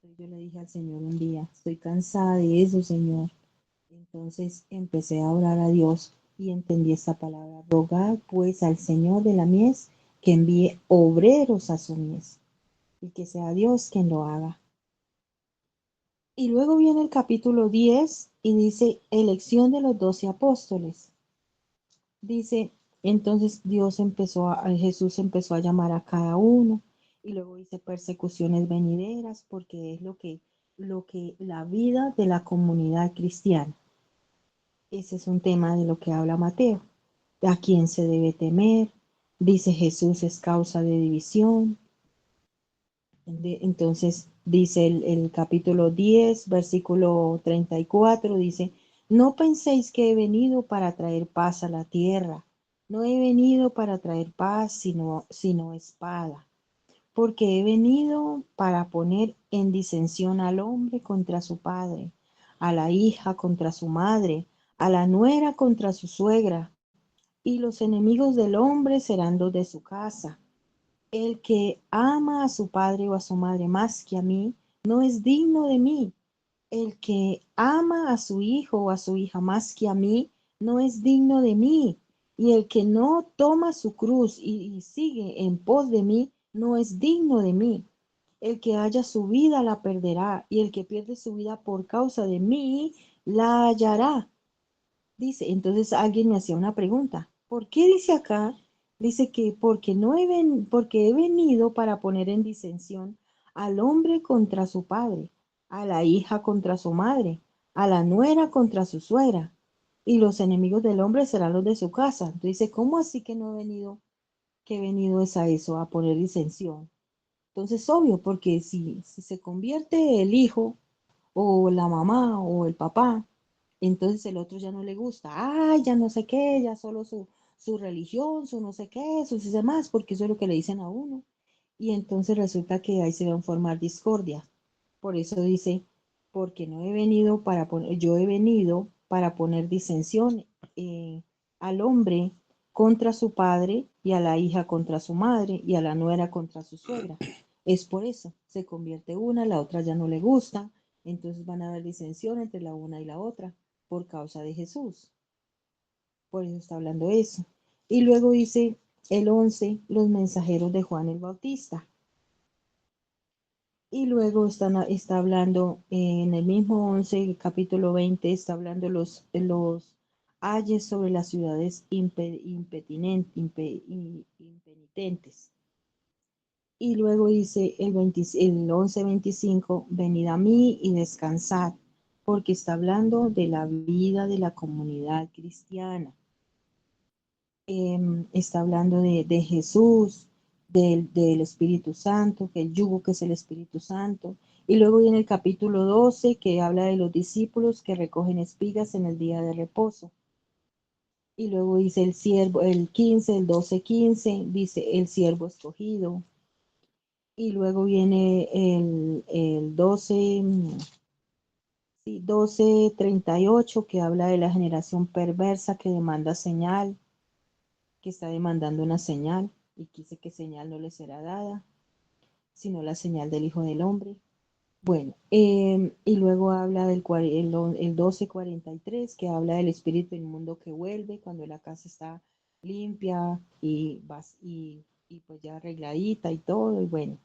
Entonces yo le dije al Señor un día, estoy cansada de eso, Señor. Entonces empecé a orar a Dios y entendí esta palabra. Rogar pues al Señor de la mies que envíe obreros a su mies y que sea Dios quien lo haga. Y luego viene el capítulo 10 y dice elección de los 12 apóstoles. Dice, entonces Jesús empezó a llamar a cada uno y luego dice persecuciones venideras porque es lo que la vida de la comunidad cristiana. Ese es un tema de lo que habla Mateo. ¿A quién se debe temer? Dice Jesús es causa de división. Entonces dice el capítulo 10, versículo 34, dice, No penséis que he venido para traer paz a la tierra. No he venido para traer paz, sino espada. Porque he venido para poner en disensión al hombre contra su padre, a la hija contra su madre, a la nuera contra su suegra, y los enemigos del hombre serán los de su casa. El que ama a su padre o a su madre más que a mí, no es digno de mí. El que ama a su hijo o a su hija más que a mí, no es digno de mí. Y el que no toma su cruz y sigue en pos de mí, no es digno de mí. El que haya su vida la perderá, y el que pierde su vida por causa de mí, la hallará. Dice, entonces alguien me hacía una pregunta. ¿Por qué dice acá? Dice que porque he venido para poner en disensión al hombre contra su padre, a la hija contra su madre, a la nuera contra su suegra, y los enemigos del hombre serán los de su casa. Entonces dice, ¿cómo así que no he venido, que he venido es a eso, a poner disensión? Entonces, obvio, porque si se convierte el hijo o la mamá o el papá, entonces el otro ya no le gusta, ay, ya no sé qué, ya solo su religión, su no sé qué, sus demás, porque eso es lo que le dicen a uno. Y entonces resulta que ahí se van a formar discordias. Por eso dice, porque no he venido para poner, yo he venido para poner disensión al hombre contra su padre y a la hija contra su madre y a la nuera contra su suegra. Es por eso, se convierte una, la otra ya no le gusta, entonces van a haber disensión entre la una y la otra por causa de Jesús. Por eso está hablando eso. Y luego dice el 11, los mensajeros de Juan el Bautista. Y luego está hablando en el mismo 11, el capítulo 20, está hablando los ayes sobre las ciudades impenitentes. Y luego dice el 11:25, venid a mí y descansad, porque está hablando de la vida de la comunidad cristiana. Está hablando de Jesús, del Espíritu Santo, que el yugo que es el Espíritu Santo. Y luego viene el capítulo 12 que habla de los discípulos que recogen espigas en el día de reposo. Y luego dice el siervo, el 15, el 12:15, dice el siervo escogido. Y luego viene el 12:38 que habla de la generación perversa que demanda señal, que está demandando una señal y dice que señal no le será dada, sino la señal del Hijo del Hombre. Bueno, y luego habla el 12:43 que habla del espíritu inmundo que vuelve cuando la casa está limpia y pues ya arregladita y todo, y bueno.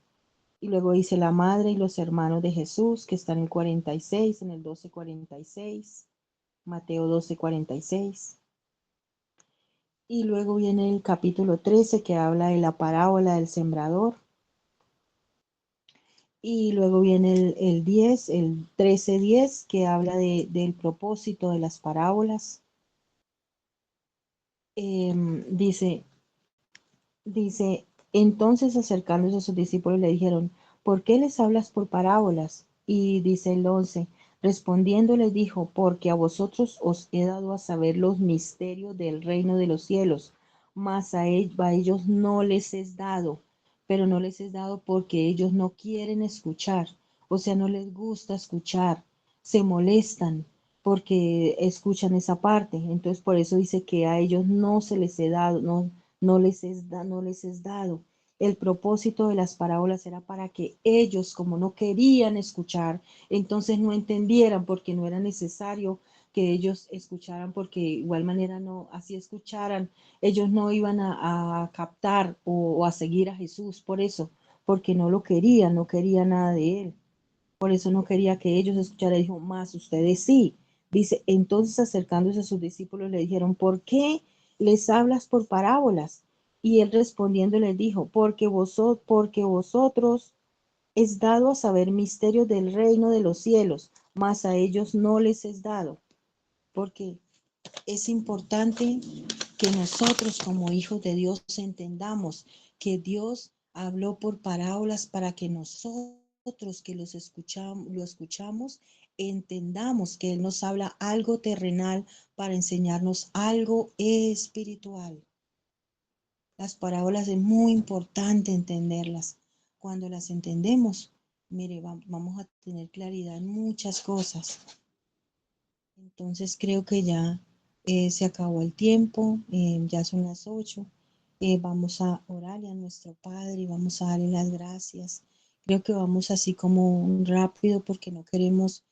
Y luego dice la madre y los hermanos de Jesús, que están en el 46, en el 12:46, Mateo 12:46. Y luego viene el capítulo 13 que habla de la parábola del sembrador. Y luego viene el 10, el 13:10, que habla del propósito de las parábolas. Dice, entonces acercándose a sus discípulos le dijeron, ¿por qué les hablas por parábolas? Y dice el 11, respondiendo les dijo, porque a vosotros os he dado a saber los misterios del reino de los cielos, mas a ellos no les es dado, pero no les es dado porque ellos no quieren escuchar, o sea, no les gusta escuchar, se molestan porque escuchan esa parte, entonces por eso dice que a ellos no se les he dado, no les es dado. El propósito de las parábolas era para que ellos, como no querían escuchar, entonces no entendieran porque no era necesario que ellos escucharan, porque igual manera no, así escucharan, ellos no iban a captar o a seguir a Jesús por eso, porque no lo querían, no querían nada de él. Por eso no quería que ellos escucharan, dijo, más ustedes sí. Dice, entonces acercándose a sus discípulos le dijeron, ¿por qué les hablas por parábolas? Y él respondiendo les dijo, porque vosotros es dado a saber misterios del reino de los cielos, mas a ellos no les es dado. Porque es importante que nosotros como hijos de Dios entendamos que Dios habló por parábolas para que nosotros que lo escuchamos entendamos que Él nos habla algo terrenal para enseñarnos algo espiritual. Las parábolas es muy importante entenderlas. Cuando las entendemos, mire, vamos a tener claridad en muchas cosas. Entonces creo que ya se acabó el tiempo, ya son las 8. Vamos a orarle a nuestro Padre y vamos a darle las gracias. Creo que vamos así como rápido porque no queremos